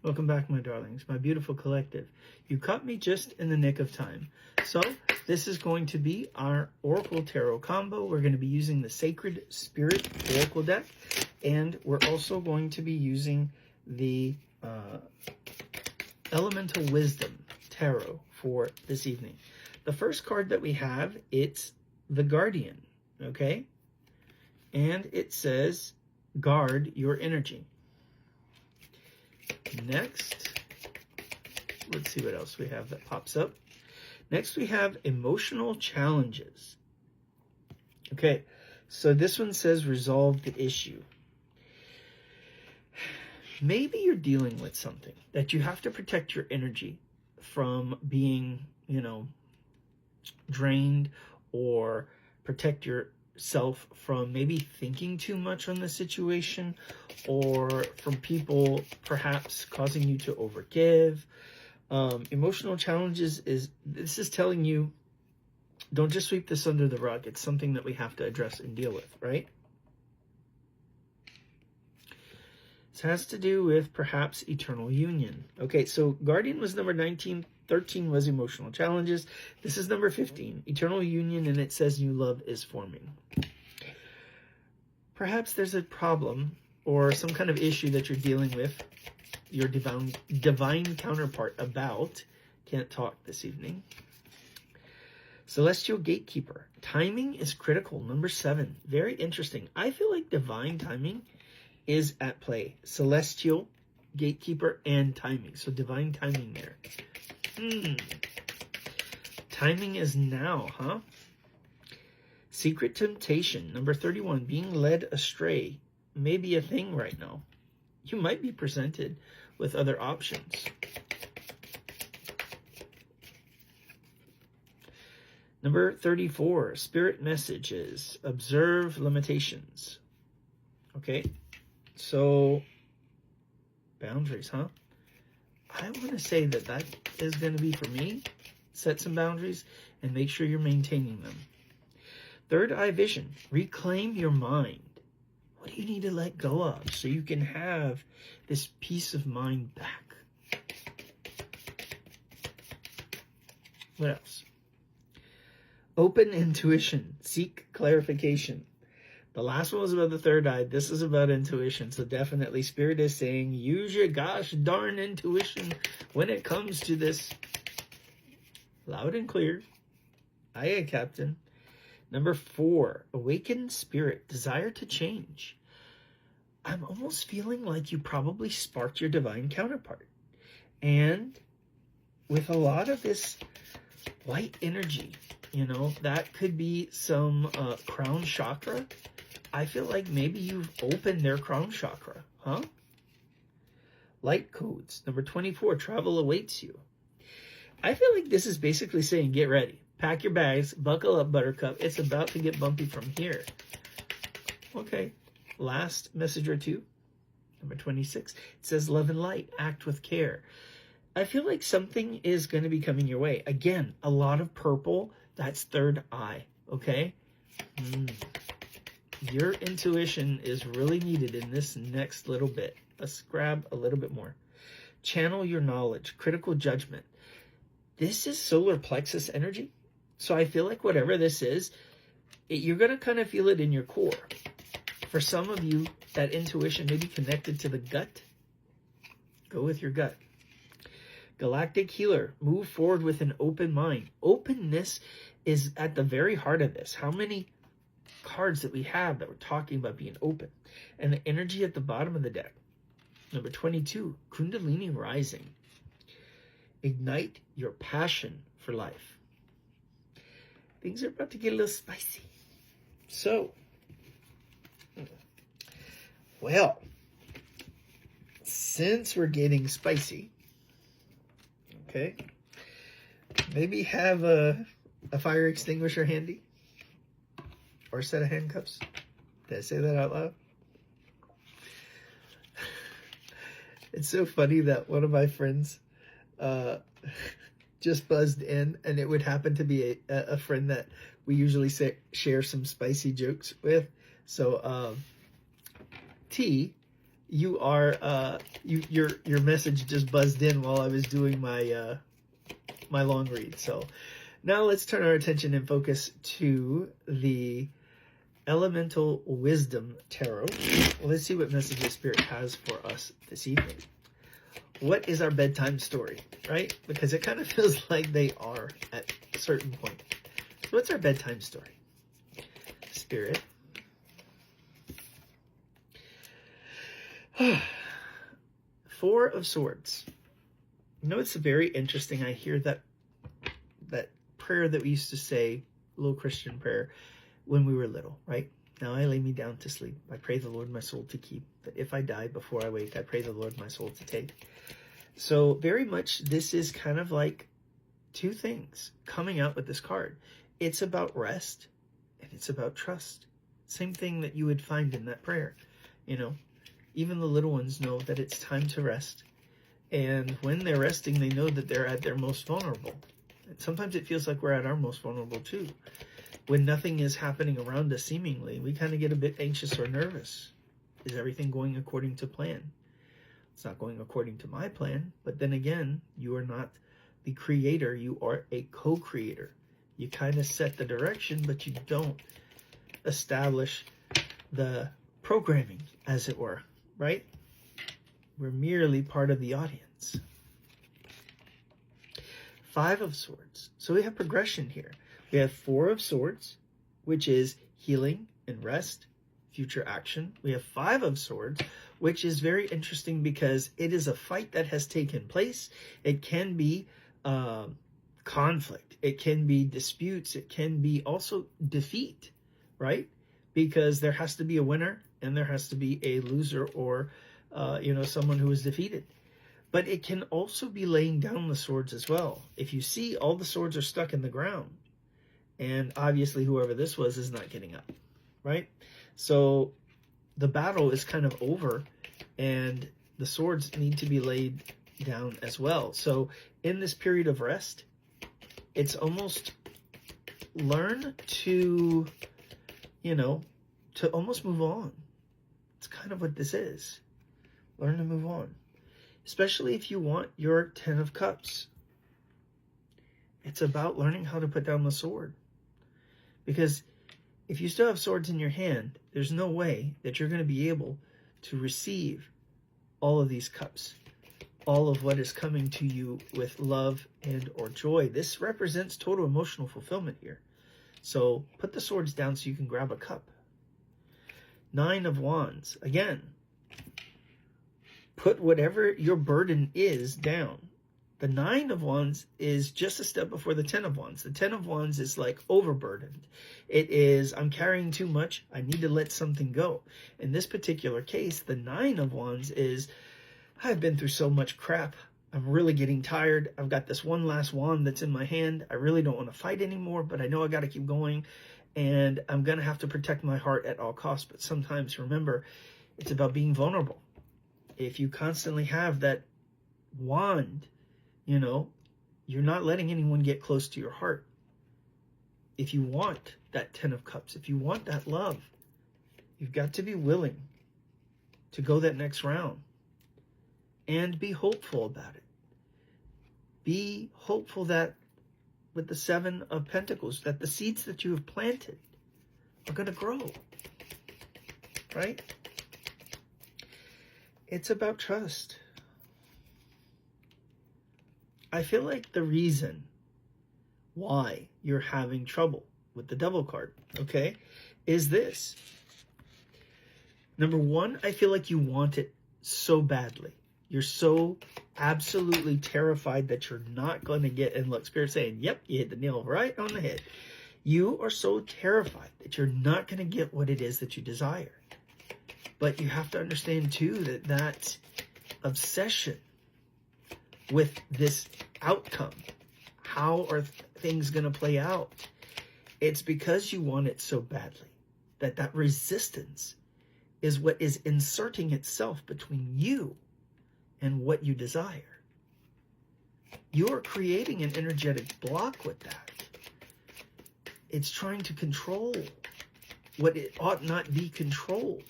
Welcome back, my darlings, my beautiful collective. You caught me just in the nick of time. So, this is going to be our Oracle Tarot combo. We're going to be using the Sacred Spirit Oracle deck, and we're also going to be using the Elemental Wisdom Tarot for this evening. The first card that we have, it's the Guardian, okay? And it says, guard your energy. Next, let's see what else we have that pops up. Next, we have emotional challenges. Okay, so this one says resolve the issue. Maybe you're dealing with something that you have to protect your energy from being, drained, or protect yourself from maybe thinking too much on the situation, or from people perhaps causing you to overgive. Emotional challenges this is telling you, don't just sweep this under the rug. It's something that we have to address and deal with, right? This has to do with perhaps eternal union. Okay, so Guardian was number 19. 13 was emotional challenges. This is number 15, eternal union, and it says new love is forming. Perhaps there's a problem or some kind of issue that you're dealing with your divine counterpart about. Can't talk this evening. Celestial Gatekeeper. Timing is critical. Number 7. Very interesting. I feel like divine timing is at play. Celestial Gatekeeper and timing. So divine timing there. Timing is now, huh? Secret Temptation. Number 31. Being led astray may be a thing right now. You might be presented with other options. Number 34, Spirit Messages. Observe limitations. Okay, so boundaries, huh? I want to say that is going to be for me. Set some boundaries and make sure you're maintaining them. Third Eye Vision. Reclaim your mind. What do you need to let go of so you can have this peace of mind back? What else? Open Intuition. Seek clarification. The last one was about the third eye. This is about intuition. So definitely Spirit is saying, use your gosh darn intuition when it comes to this. Loud and clear. Aye, Captain. Number 4, Awakened Spirit, desire to change. I'm almost feeling like you probably sparked your divine counterpart. And with a lot of this white energy, that could be some crown chakra. I feel like maybe you've opened their crown chakra, huh? Light codes. Number 24, travel awaits you. I feel like this is basically saying, get ready. Pack your bags, buckle up, Buttercup. It's about to get bumpy from here. Okay, last message or two. Number 26, it says love and light, act with care. I feel like something is going to be coming your way. Again, a lot of purple, that's third eye, okay? Your intuition is really needed in this next little bit. Let's grab a little bit more. Channel your knowledge, critical judgment. This is solar plexus energy. So I feel like whatever this is, you're going to kind of feel it in your core. For some of you, that intuition may be connected to the gut. Go with your gut. Galactic Healer, move forward with an open mind. Openness is at the very heart of this. How many cards that we have that we're talking about being open? And the energy at the bottom of the deck. Number 22, Kundalini Rising. Ignite your passion for life. Things are about to get a little spicy. So, well, since we're getting spicy, okay, maybe have a fire extinguisher handy or a set of handcuffs. Did I say that out loud? It's so funny that one of my friends just buzzed in, and it would happen to be a friend that we usually share some spicy jokes with. So T you are your message just buzzed in while I was doing my my long read. So now let's turn our attention and focus to the Elemental Wisdom Tarot. Let's see what message the Spirit has for us this evening. What is our bedtime story, right? Because it kind of feels like they are at a certain point. So what's our bedtime story? Spirit. Four of Swords. You know, it's very interesting. I hear that prayer that we used to say, little Christian prayer, when we were little, right? Now I lay me down to sleep. I pray the Lord my soul to keep. That if I die before I wake, I pray the Lord my soul to take. So very much this is kind of like two things coming out with this card. It's about rest and it's about trust. Same thing that you would find in that prayer. You know, even the little ones know that it's time to rest. And when they're resting, they know that they're at their most vulnerable. And sometimes it feels like we're at our most vulnerable too. When nothing is happening around us seemingly, we kind of get a bit anxious or nervous. Is everything going according to plan? It's not going according to my plan, but then again, you are not the creator, you are a co-creator. You kind of set the direction, but you don't establish the programming, as it were, right? We're merely part of the audience. Five of Swords. So we have progression here. We have Four of Swords, which is healing and rest, future action. We have Five of Swords, which is very interesting because it is a fight that has taken place. It can be conflict. It can be disputes. It can be also defeat, right? Because there has to be a winner and there has to be a loser or, someone who is defeated. But it can also be laying down the swords as well. If you see, all the swords are stuck in the ground. And obviously whoever this was is not getting up, right? So the battle is kind of over and the swords need to be laid down as well. So in this period of rest, it's almost learn to, to almost move on. It's kind of what this is. Learn to move on. Especially if you want your 10 of Cups. It's about learning how to put down the sword. Because if you still have swords in your hand, there's no way that you're going to be able to receive all of these cups. All of what is coming to you with love and or joy. This represents total emotional fulfillment here. So put the swords down so you can grab a cup. Nine of Wands. Again, put whatever your burden is down. The Nine of Wands is just a step before the 10 of Wands. The 10 of Wands is like overburdened. It is, I'm carrying too much. I need to let something go. In this particular case, the 9 of Wands is, I've been through so much crap. I'm really getting tired. I've got this one last wand that's in my hand. I really don't want to fight anymore, but I know I got to keep going. And I'm going to have to protect my heart at all costs. But sometimes, remember, it's about being vulnerable. If you constantly have that wand, you're not letting anyone get close to your heart. If you want that 10 of Cups, if you want that love, you've got to be willing to go that next round and be hopeful about it. Be hopeful that with the 7 of Pentacles, that the seeds that you have planted are going to grow, right? It's about trust. I feel like the reason why you're having trouble with the Devil card, okay, is this. Number one, I feel like you want it so badly. You're so absolutely terrified that you're not going to get, and look, Spirit's saying, yep, you hit the nail right on the head. You are so terrified that you're not going to get what it is that you desire. But you have to understand, too, that obsession with this outcome, how are things going to play out? It's because you want it so badly that resistance is what is inserting itself between you and what you desire. You're creating an energetic block with that. It's trying to control what it ought not be controlled.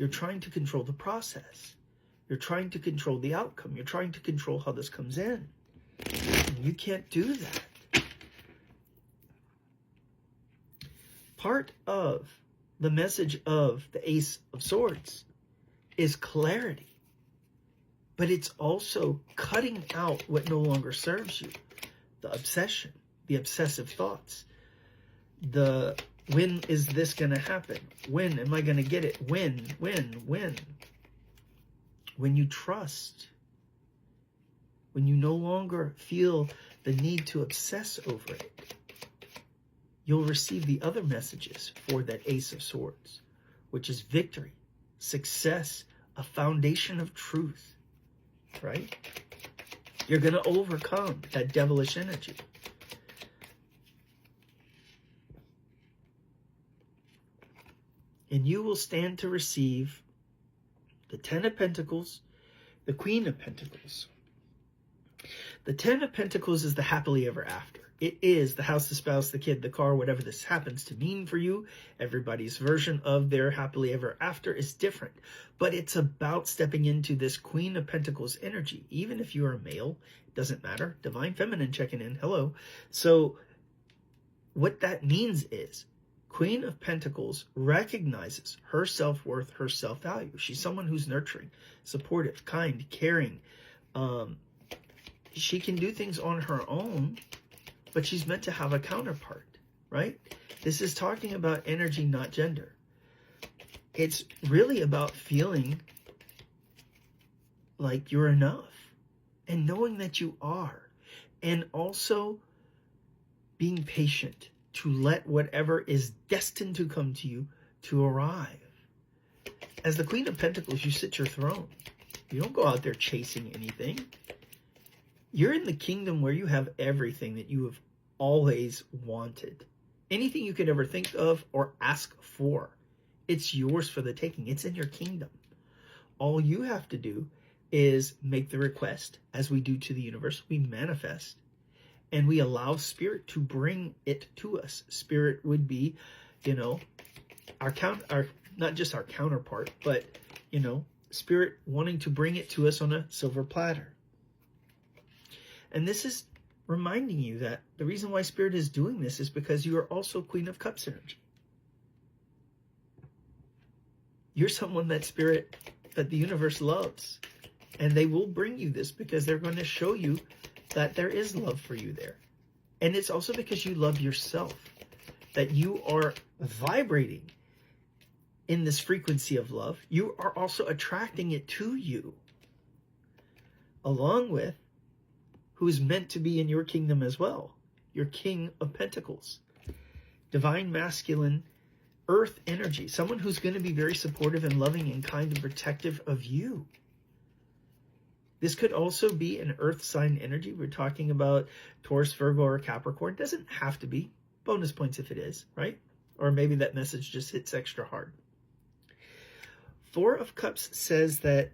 You're trying to control the process. You're trying to control the outcome. You're trying to control how this comes in. And you can't do that. Part of the message of the Ace of Swords is clarity. But it's also cutting out what no longer serves you. The obsession, the obsessive thoughts, the when is this going to happen? When am I going to get it? When? When you trust, when you no longer feel the need to obsess over it, you'll receive the other messages for that Ace of Swords, which is victory, success, a foundation of truth, right? You're going to overcome that devilish energy. And you will stand to receive the Ten of Pentacles, the Queen of Pentacles. The Ten of Pentacles is the happily ever after. It is the house, the spouse, the kid, the car, whatever this happens to mean for you. Everybody's version of their happily ever after is different. But it's about stepping into this Queen of Pentacles energy. Even if you are a male, it doesn't matter. Divine Feminine checking in. Hello. So what that means is Queen of Pentacles recognizes her self-worth, her self-value. She's someone who's nurturing, supportive, kind, caring. She can do things on her own, but she's meant to have a counterpart, right? This is talking about energy, not gender. It's really about feeling like you're enough and knowing that you are, and also being patient to let whatever is destined to come to you to arrive. As the Queen of Pentacles, you sit your throne. You don't go out there chasing anything. You're in the kingdom where you have everything that you have always wanted. Anything you could ever think of or ask for, it's yours for the taking. It's in your kingdom. All you have to do is make the request. As we do to the universe, we manifest. And we allow Spirit to bring it to us. Spirit would be, our not just our counterpart, but, Spirit wanting to bring it to us on a silver platter. And this is reminding you that the reason why Spirit is doing this is because you are also Queen of Cups energy. You're someone that the universe loves. And they will bring you this because they're going to show you that there is love for you there. And it's also because you love yourself, that you are vibrating in this frequency of love. You are also attracting it to you, along with who is meant to be in your kingdom as well, your King of Pentacles, divine masculine earth energy, someone who's going to be very supportive and loving and kind and protective of you. This could also be an earth sign energy. We're talking about Taurus, Virgo, or Capricorn. It doesn't have to be. Bonus points if it is, right? Or maybe that message just hits extra hard. Four of Cups says that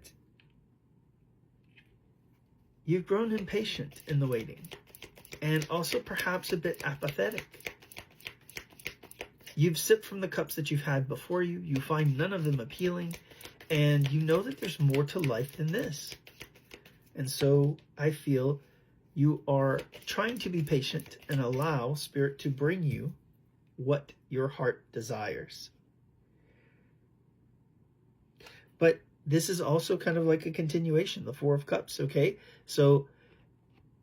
you've grown impatient in the waiting, and also perhaps a bit apathetic. You've sipped from the cups that you've had before you. You find none of them appealing, and you know that there's more to life than this. And so I feel you are trying to be patient and allow Spirit to bring you what your heart desires. But this is also kind of like a continuation, the Four of Cups, okay? So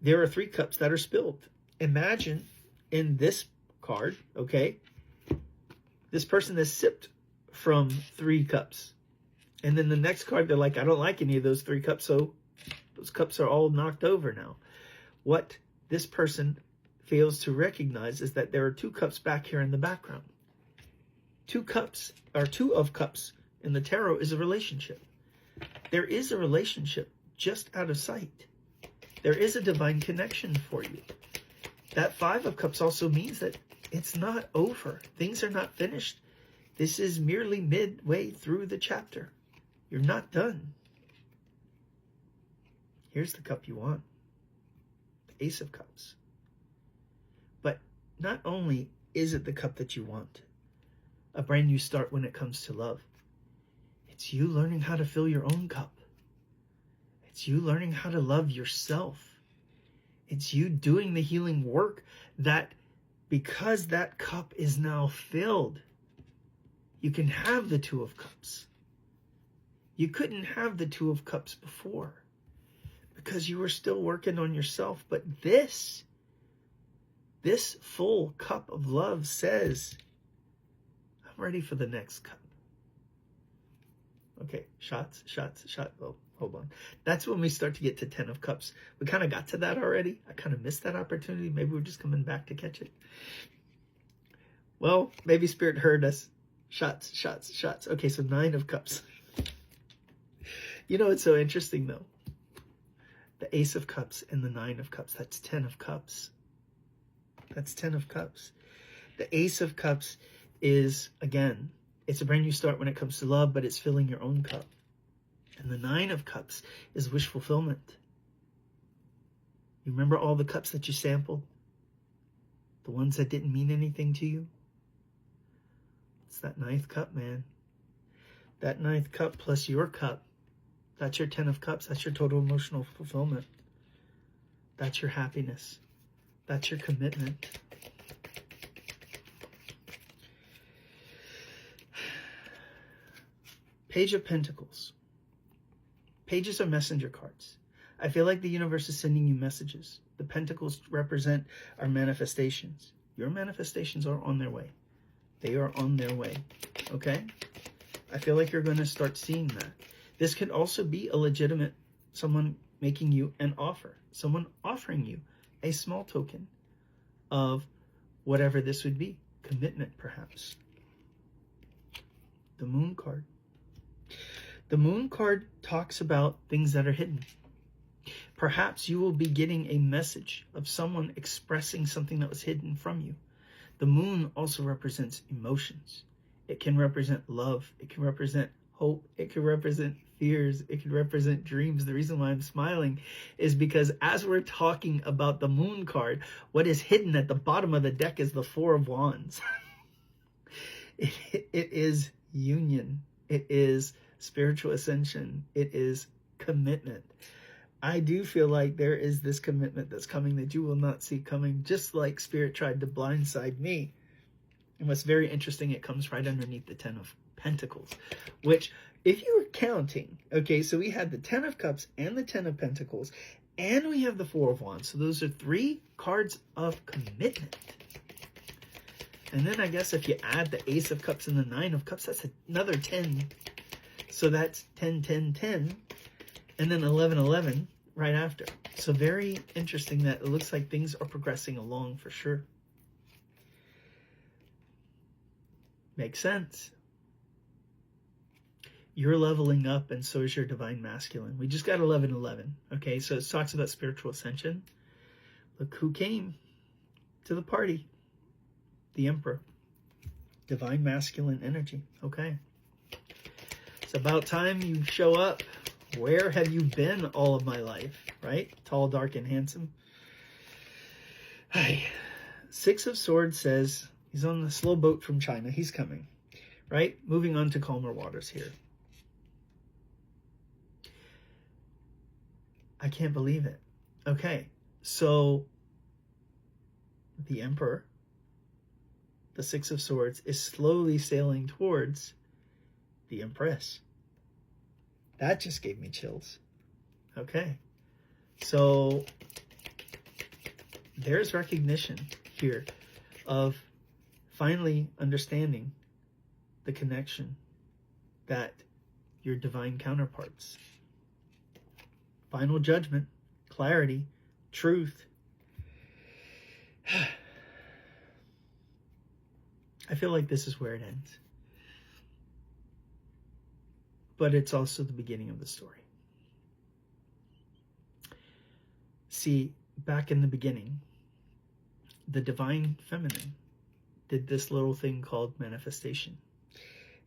there are 3 cups that are spilled. Imagine in this card, okay, this person has sipped from 3 cups. And then the next card, they're like, I don't like any of those 3 cups, so those cups are all knocked over now. What this person fails to recognize is that there are 2 cups back here in the background. 2 cups, or 2 of cups in the tarot is a relationship. There is a relationship just out of sight. There is a divine connection for you. That 5 of cups also means that it's not over. Things are not finished. This is merely midway through the chapter. You're not done. Here's the cup you want. The Ace of Cups. But not only is it the cup that you want, a brand new start when it comes to love, It's you learning how to fill your own cup. It's you learning how to love yourself. It's you doing the healing work that, because that cup is now filled, you can have the Two of Cups. You couldn't have the Two of Cups before because you were still working on yourself. But this full cup of love says, I'm ready for the next cup. Okay, shots. Oh, hold on. That's when we start to get to 10 of Cups. We kind of got to that already. I kind of missed that opportunity. Maybe we're just coming back to catch it. Well, maybe Spirit heard us. Shots. Okay, so 9 of Cups. You know, it's so interesting, though. The Ace of Cups and the 9 of Cups. That's 10 of Cups. That's 10 of Cups. The Ace of Cups is, again, it's a brand new start when it comes to love, but it's filling your own cup. And the 9 of Cups is wish fulfillment. You remember all the cups that you sampled? The ones that didn't mean anything to you? It's that 9th cup, man. That 9th cup plus your cup. That's your 10 of Cups. That's your total emotional fulfillment. That's your happiness. That's your commitment. Page of Pentacles. Pages are messenger cards. I feel like the universe is sending you messages. The Pentacles represent our manifestations. Your manifestations are on their way. They are on their way. Okay? I feel like you're going to start seeing that. This could also be a legitimate someone making you an offer. Someone offering you a small token of whatever this would be. Commitment, perhaps. The Moon card. The Moon card talks about things that are hidden. Perhaps you will be getting a message of someone expressing something that was hidden from you. The Moon also represents emotions. It can represent love. It can represent hope. It can represent fears. It can represent dreams. The reason why I'm smiling is because as we're talking about the Moon card, what is hidden at the bottom of the deck is the Four of Wands. It is union. It is spiritual ascension. It is commitment. I do feel like there is this commitment that's coming that you will not see coming, just like Spirit tried to blindside me. And what's very interesting, it comes right underneath the 10 of Pentacles, which, if you were counting, okay, so we had the 10 of Cups and the 10 of Pentacles, and we have the 4 of Wands. So those are 3 cards of commitment. And then I guess if you add the Ace of Cups and the 9 of Cups, that's another 10. So that's 10, 10, 10. And then 11, 11 right after. So very interesting that it looks like things are progressing along for sure. Makes sense. You're leveling up, and so is your divine masculine. We just got 11, 11. Okay, so it talks about spiritual ascension. Look who came to the party. The Emperor. Divine masculine energy. Okay. It's about time you show up. Where have you been all of my life? Right? Tall, dark, and handsome. Hi. 6 of Swords says he's on the slow boat from China. He's coming. Right? Moving on to calmer waters here. I can't believe it. Okay. So the Emperor, the 6 of Swords, is slowly sailing towards the Empress. That just gave me chills. Okay. So there's recognition here of finally understanding the connection that your divine counterparts. Final judgment, clarity, truth. I feel like this is where it ends. But it's also the beginning of the story. See, back in the beginning, the divine feminine did this little thing called manifestation.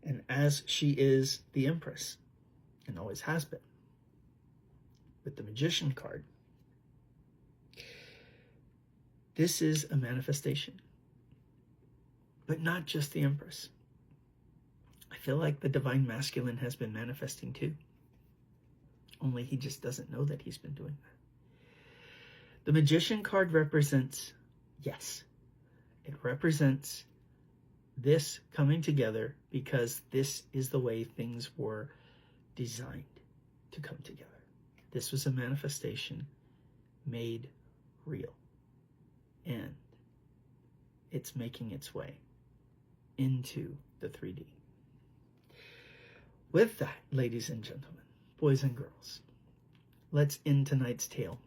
And as she is the Empress, and always has been, with the Magician card, this is a manifestation. But not just the Empress. I feel like the divine masculine has been manifesting too. Only he just doesn't know that he's been doing that. The Magician card represents, yes, it represents this coming together because this is the way things were designed to come together. This was a manifestation made real. And it's making its way into the 3D. With that, ladies and gentlemen, boys and girls, let's end tonight's tale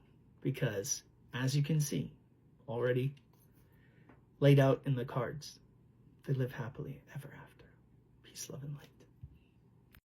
because, as you can see, already laid out in the cards, they live happily ever after. Peace, love, and light.